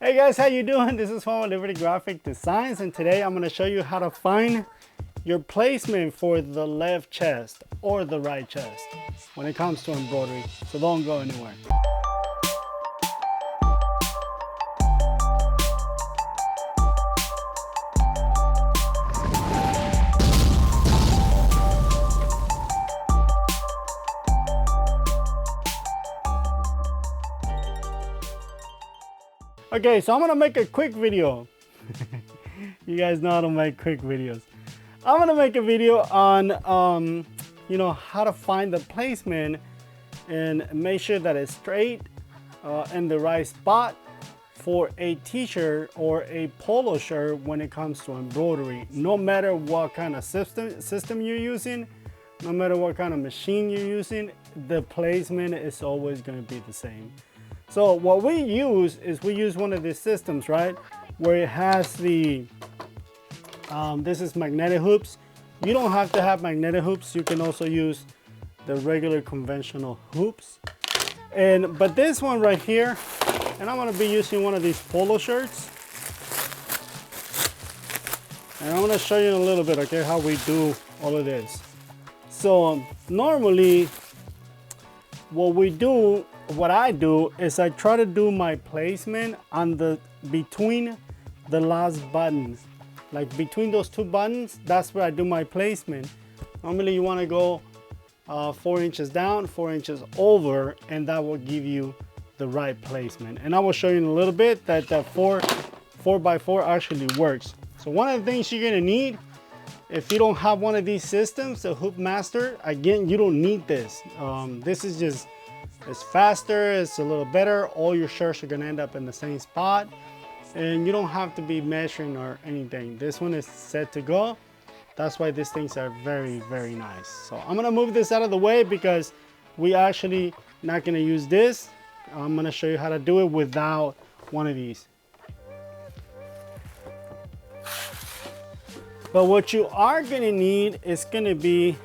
Hey guys, how you doing? This is Juan with Liberty Graphic Designs, and today I'm going to show you how to find your placement for the left chest or the right chest when it comes to embroidery. So don't go anywhere. Okay, so I'm gonna make a quick video. You guys know how to make quick videos. I'm gonna make a video on how to find the placement and make sure that it's straight in the right spot for a t-shirt or a polo shirt when it comes to embroidery. No matter what kind of system you're using, no matter what kind of machine you're using, the placement is always gonna be the same. So what we use is we use one of these systems, right? Where it has the, this is magnetic hoops. You don't have to have magnetic hoops. You can also use the regular conventional hoops. But this one right here, and I'm gonna be using one of these polo shirts. And I'm gonna show you in a little bit, okay, how we do all of this. So normally, what I do is I try to do my placement on between the last buttons. Like between those two buttons, that's where I do my placement. Normally you want to go 4 inches down, 4 inches over, and that will give you the right placement. And I will show you in a little bit that the 4x4 actually works. So one of the things you're gonna need, if you don't have one of these systems, the Hoop Master, again, you don't need this. This is just, it's faster, it's a little better. All your shirts are gonna end up in the same spot, and you don't have to be measuring or anything. This one is set to go. That's why these things are very, very nice. So I'm gonna move this out of the way because we actually not gonna use this. I'm gonna show you how to do it without one of these. But what you are gonna need is gonna be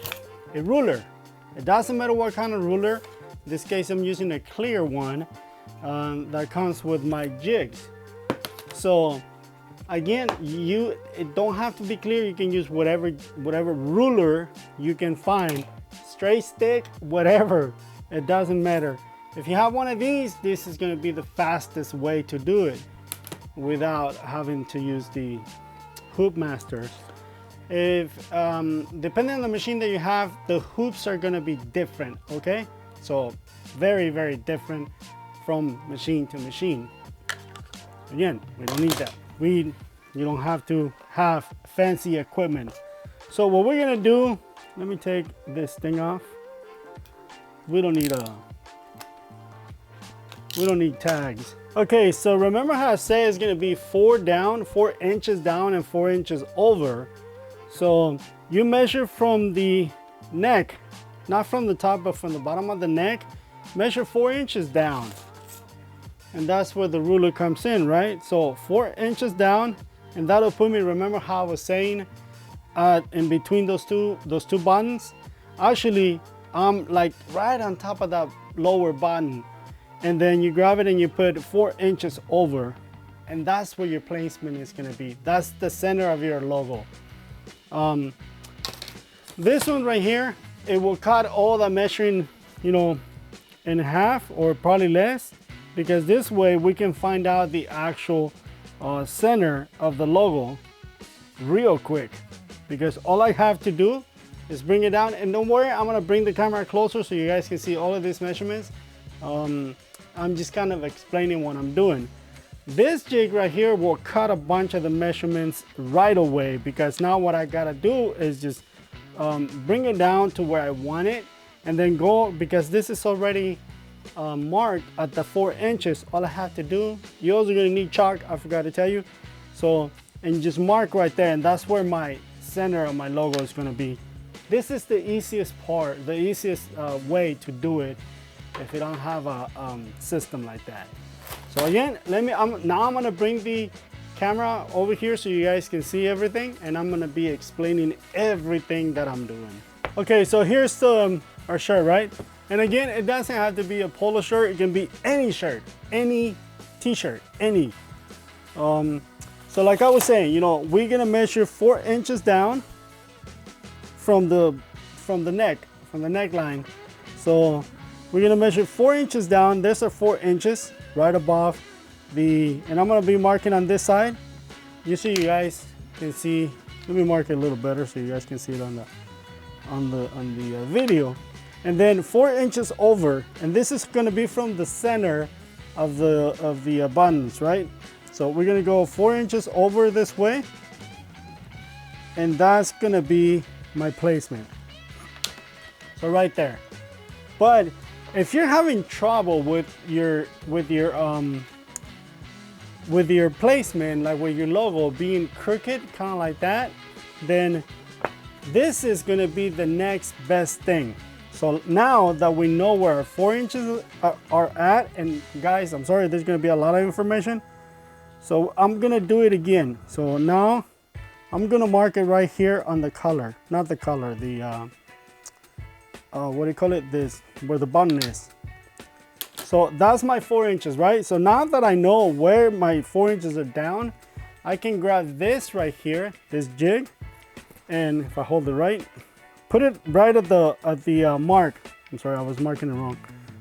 a ruler. It doesn't matter what kind of ruler. In this case, I'm using a clear one that comes with my jigs. So again, it don't have to be clear. You can use whatever ruler you can find, straight stick, whatever. It doesn't matter. If you have one of these, this is going to be the fastest way to do it without having to use the Hoop Masters. If depending on the machine that you have, the hoops are going to be different. Okay. So very, very different from machine to machine. Again, we don't need that. You don't have to have fancy equipment. So what we're gonna do, let me take this thing off. We don't need tags. Okay, so remember how I say it's gonna be 4 inches down and 4 inches over. So you measure from the neck, not from the top, but from the bottom of the neck, measure 4 inches down. And that's where the ruler comes in, right? So 4 inches down, and that'll put me, remember how I was saying, in between those two buttons? Actually, I'm like right on top of that lower button. And then you grab it and you put 4 inches over. And that's where your placement is gonna be. That's the center of your logo. This one right here, it will cut all the measuring, in half or probably less, because this way we can find out the actual center of the logo real quick. Because all I have to do is bring it down, and don't worry, I'm gonna bring the camera closer so you guys can see all of these measurements. I'm just kind of explaining what I'm doing. This jig right here will cut a bunch of the measurements right away, because now what I gotta do is just bring it down to where I want it, and then go, because this is already marked at the 4 inches. All I have to do, you're also gonna need chalk, I forgot to tell you. So, and just mark right there, and that's where my center of my logo is gonna be. This is the easiest part, the easiest way to do it if you don't have a system like that. So again, now I'm gonna bring the camera over here so you guys can see everything, and I'm gonna be explaining everything that I'm doing. Okay, so here's our shirt, right? And again, it doesn't have to be a polo shirt. It can be any shirt, any t-shirt, any. So like I was saying, you know, we're gonna measure 4 inches down from the neckline. So we're gonna measure 4 inches down. There's our 4 inches right above the, and I'm gonna be marking on this side. Just so you guys can see. Let me mark it a little better so you guys can see it on the video. And then 4 inches over, and this is gonna be from the center of the abundance, right? So we're gonna go 4 inches over this way, and that's gonna be my placement. So right there. But if you're having trouble with your placement, like with your logo being crooked, kind of like that, then this is gonna be the next best thing. So now that we know where our 4 inches are at, and guys, I'm sorry, there's gonna be a lot of information. So I'm gonna do it again. So now I'm gonna mark it right here on the color, not the color, the, what do you call it? This, where the button is. So that's my 4 inches, right? So now that I know where my 4 inches are down, I can grab this right here, this jig, and if I hold it right, put it right at the mark. I'm sorry, I was marking it wrong.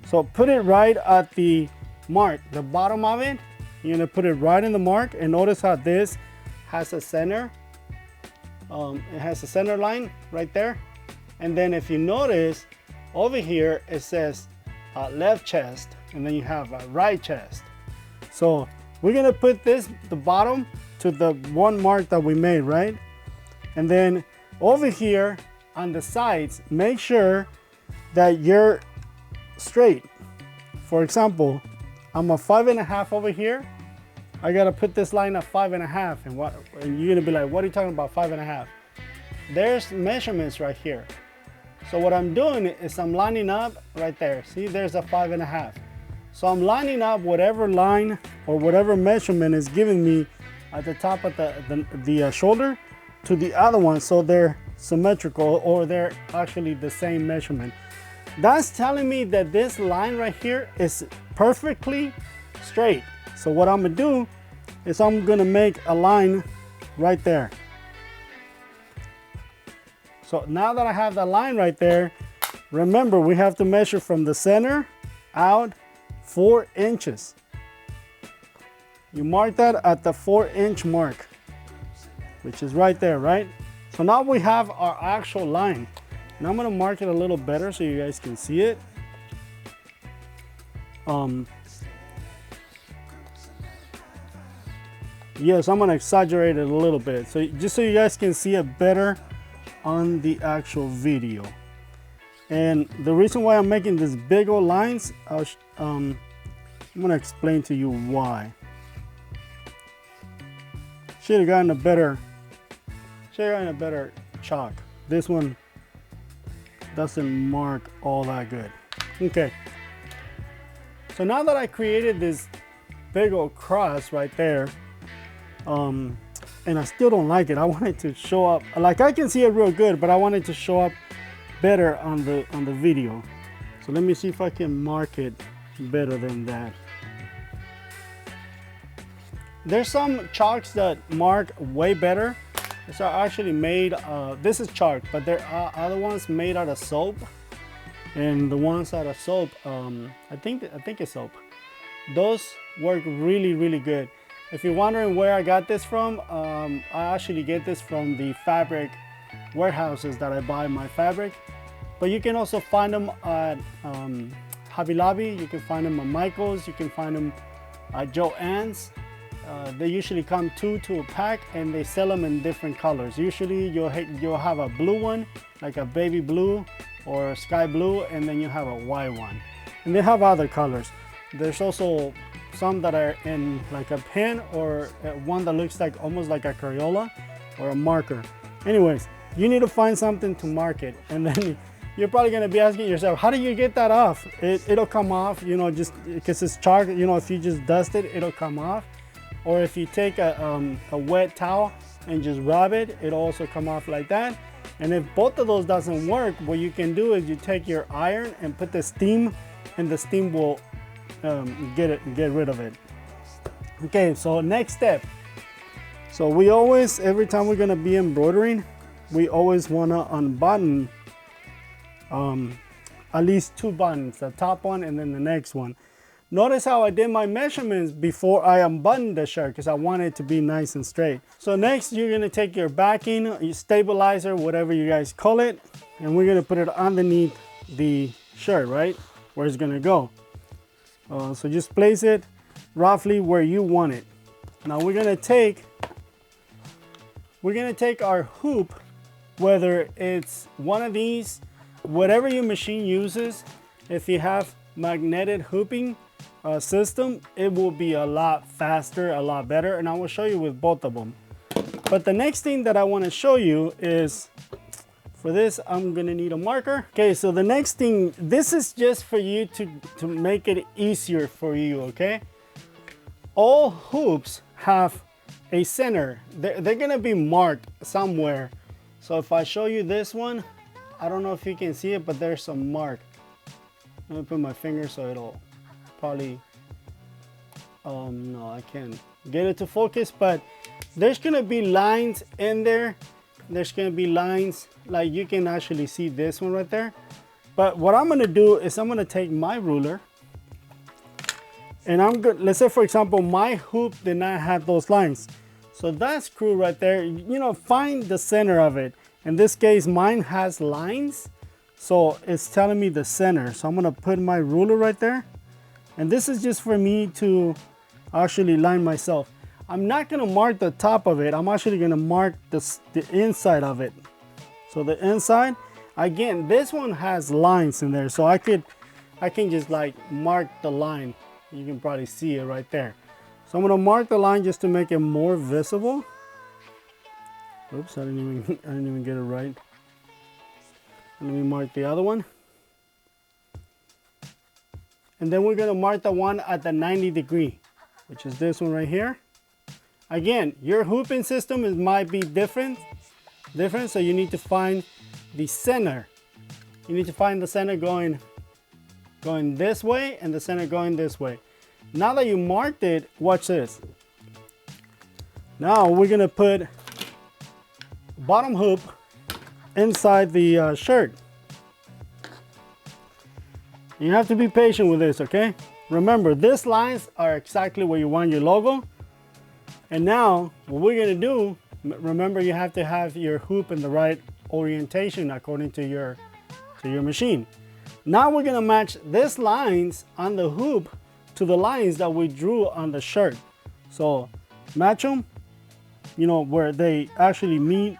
So put it right at the mark, the bottom of it. You're gonna put it right in the mark, and notice how this has a center. It has a center line right there. And then if you notice over here, it says left chest, and then you have a right chest. So we're gonna put this, the bottom, to the one mark that we made, right? And then over here on the sides, make sure that you're straight. For example, I'm a 5.5 over here. I gotta put this line at 5.5, and you're gonna be like, what are you talking about 5.5? There's measurements right here. So what I'm doing is I'm lining up right there. See, there's a 5.5. So I'm lining up whatever line or whatever measurement is giving me at the top of the shoulder to the other one, so they're symmetrical, or they're actually the same measurement. That's telling me that this line right here is perfectly straight. So what I'm gonna do is I'm gonna make a line right there. So now that I have the line right there, remember we have to measure from the center out 4 inches. You mark that at the 4-inch mark, which is right there, right? So now we have our actual line. Now I'm gonna mark it a little better so you guys can see it. Yes, I'm gonna exaggerate it a little bit, so just so you guys can see it better on the actual video. And the reason why I'm making these big old lines, I'm gonna explain to you why. Should have gotten a better chalk. This one doesn't mark all that good. Okay. So now that I created this big old cross right there, and I still don't like it. I want it to show up, like I can see it real good, but I want it to show up better on the video. So let me see if I can mark it better than that. There's some chalks that mark way better. These are actually made, this is chalk, but there are other ones made out of soap. And the ones out of soap, I think it's soap. Those work really, really good. If you're wondering where I got this from, I actually get this from the fabric warehouses that I buy my fabric. But you can also find them at Hobby Lobby, you can find them at Michael's, you can find them at Joann's. They usually come two to a pack, and they sell them in different colors. Usually you'll have a blue one, like a baby blue or sky blue, and then you have a white one. And they have other colors. There's also some that are in like a pen, or one that looks like almost like a Crayola or a marker. Anyways, you need to find something to mark it, and then you're probably going to be asking yourself, how do you get that off? It'll come off, you know, just because it's chalk, you know, if you just dust it, it'll come off. Or if you take a wet towel and just rub it, it'll also come off like that. And if both of those doesn't work, what you can do is you take your iron and put the steam, and the steam will get rid of it. Okay, so next step. So we always, every time we're gonna be embroidering, we always wanna unbutton at least 2 buttons, the top one and then the next one. Notice how I did my measurements before I unbuttoned the shirt because I want it to be nice and straight. So next you're gonna take your backing, your stabilizer, whatever you guys call it, and we're gonna put it underneath the shirt, right? Where it's gonna go. So just place it roughly where you want it. Now we're gonna take our hoop, whether it's one of these, whatever your machine uses. If you have magnetic hooping system, it will be a lot faster, a lot better, and I will show you with both of them. But the next thing that I want to show you is, for this I'm gonna need a marker. Okay, so the next thing, this is just for you to make it easier for you, okay? All hoops have a center. They're gonna be marked somewhere. So if I show you this one, I don't know if you can see it, but there's some mark. Let me put my finger so it'll probably, no, I can't get it to focus, but there's gonna be lines in there. There's gonna be lines, like you can actually see this one right there. But what I'm gonna do is I'm gonna take my ruler and I'm good. Let's say for example, my hoop did not have those lines. So that screw right there, you know, find the center of it. In this case, mine has lines. So it's telling me the center. So I'm gonna put my ruler right there. And this is just for me to actually line myself. I'm not gonna mark the top of it. I'm actually gonna mark the inside of it. So the inside, again, this one has lines in there. So I can just like mark the line. You can probably see it right there. So I'm gonna mark the line just to make it more visible. Oops, I didn't even get it right. Let me mark the other one. And then we're gonna mark the one at the 90 degree, which is this one right here. Again, your hooping system might be different, so you need to find the center. You need to find the center going this way and the center going this way. Now that you marked it, watch this. Now we're gonna put bottom hoop inside the shirt. You have to be patient with this, okay? Remember, these lines are exactly where you want your logo. And now what we're gonna do, remember you have to have your hoop in the right orientation according to your machine. Now we're gonna match these lines on the hoop to the lines that we drew on the shirt. So match them, you know, where they actually meet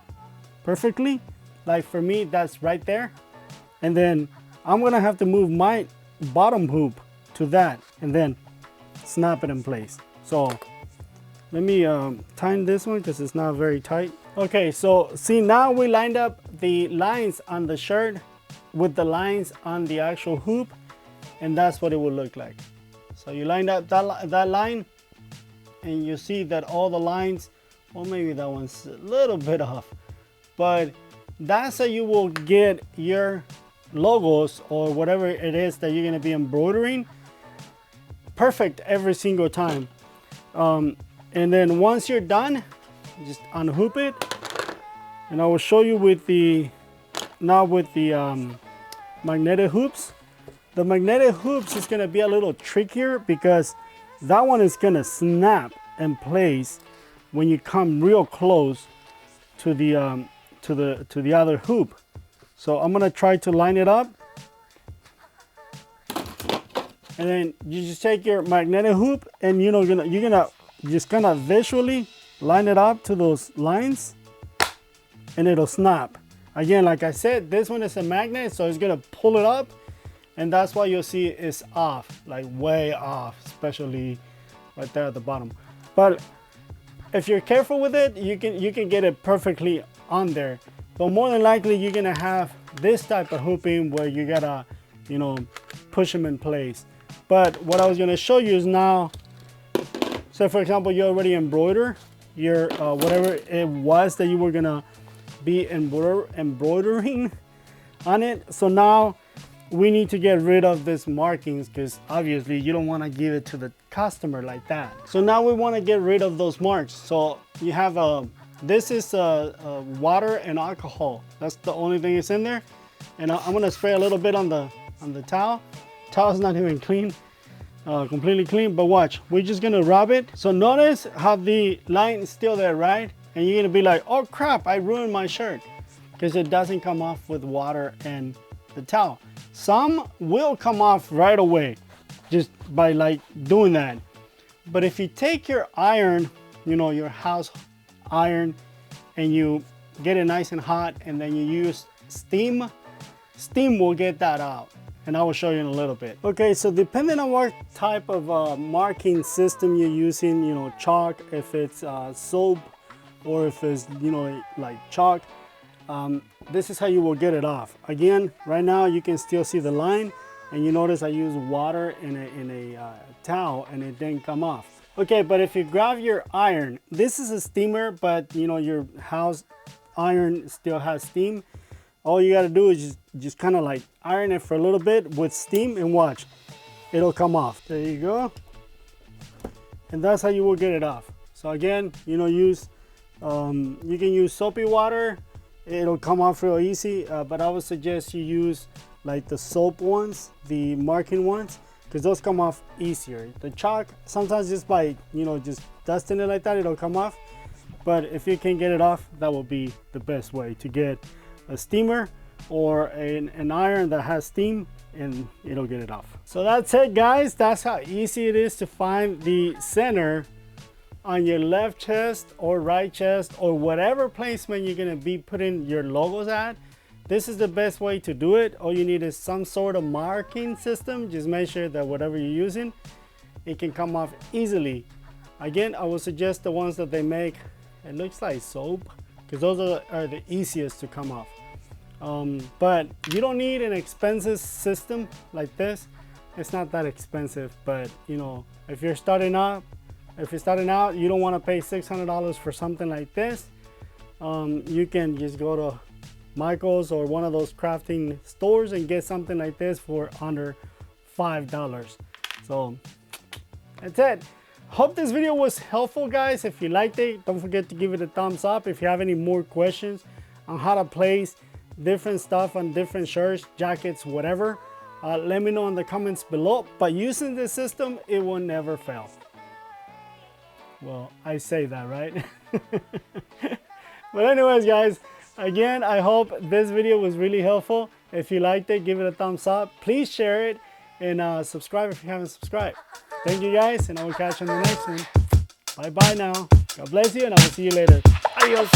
perfectly. Like for me, that's right there. And then I'm gonna have to move my bottom hoop to that and then snap it in place. So let me tighten this one because it's not very tight. Okay, so see, now we lined up the lines on the shirt with the lines on the actual hoop, and that's what it will look like. So you lined up that line, and you see that all the lines, well, maybe that one's a little bit off, but that's how you will get your logos or whatever it is that you're gonna be embroidering perfect every single time. And then once you're done, just unhoop it, and I will show you with the magnetic hoops. The magnetic hoops is gonna be a little trickier because that one is gonna snap in place when you come real close to the other hoop. So I'm gonna try to line it up, and then you just take your magnetic hoop and you're gonna just kind of visually line it up to those lines, and it'll snap. Again, like I said, this one is a magnet, so it's gonna pull it up, and that's why you'll see it's off, like way off, especially right there at the bottom. But if you're careful with it, you can get it perfectly on there. But more than likely, you're gonna have this type of hooping where you gotta, you know, push them in place. But what I was gonna show you is now, so for example, you already embroider your whatever it was that you were gonna be embroidering on it. So now we need to get rid of this markings because obviously you don't want to give it to the customer like that. So now we want to get rid of those marks. So you have this is water and alcohol. That's the only thing that's in there. And I'm going to spray a little bit on the towel. Towel's not even clean, completely clean, but watch, we're just going to rub it. So notice how the line is still there, right? And you're going to be like, oh crap, I ruined my shirt, because it doesn't come off with water and the towel. Some will come off right away just by like doing that. But if you take your iron, you know, your house iron, and you get it nice and hot, and then you use steam will get that out. And I will show you in a little bit. Okay, so depending on what type of marking system you're using, you know, chalk, if it's soap, or if it's, you know, like chalk, this is how you will get it off. Again, right now you can still see the line, and you notice I use water in a towel and it didn't come off. Okay, but if you grab your iron, this is a steamer, but you know, your house iron still has steam. All you gotta do is just kind of like iron it for a little bit with steam, and watch, it'll come off. There you go. And that's how you will get it off. So again, you know, use you can use soapy water, it'll come off real easy, but I would suggest you use like the soap ones, the marking ones, because those come off easier. The chalk, sometimes just by, you know, just dusting it like that, it'll come off. But if you can get it off, that will be the best way to get a steamer or an iron that has steam, and it'll get it off. So that's it, guys. That's how easy it is to find the center on your left chest or right chest, or whatever placement you're gonna be putting your logos at. This is the best way to do it. All you need is some sort of marking system. Just make sure that whatever you're using, it can come off easily. Again, I would suggest the ones that they make, it looks like soap, because those are the easiest to come off. But you don't need an expensive system like this. It's not that expensive, but you know, if you're starting out, you don't want to pay $600 for something like this. You can just go to Michael's or one of those crafting stores and get something like this for under $5. So that's it. Hope this video was helpful, guys. If you liked it, don't forget to give it a thumbs up. If you have any more questions on how to place different stuff on different shirts, jackets, whatever, let me know in the comments below. But using this system, it will never fail. Well, I say that, right? But anyways, guys, again, I hope this video was really helpful. If you liked it, give it a thumbs up. Please share it, and subscribe if you haven't subscribed. Thank you, guys, and I will catch you on the next one. Bye bye now. God bless you, and I will see you later. Adios.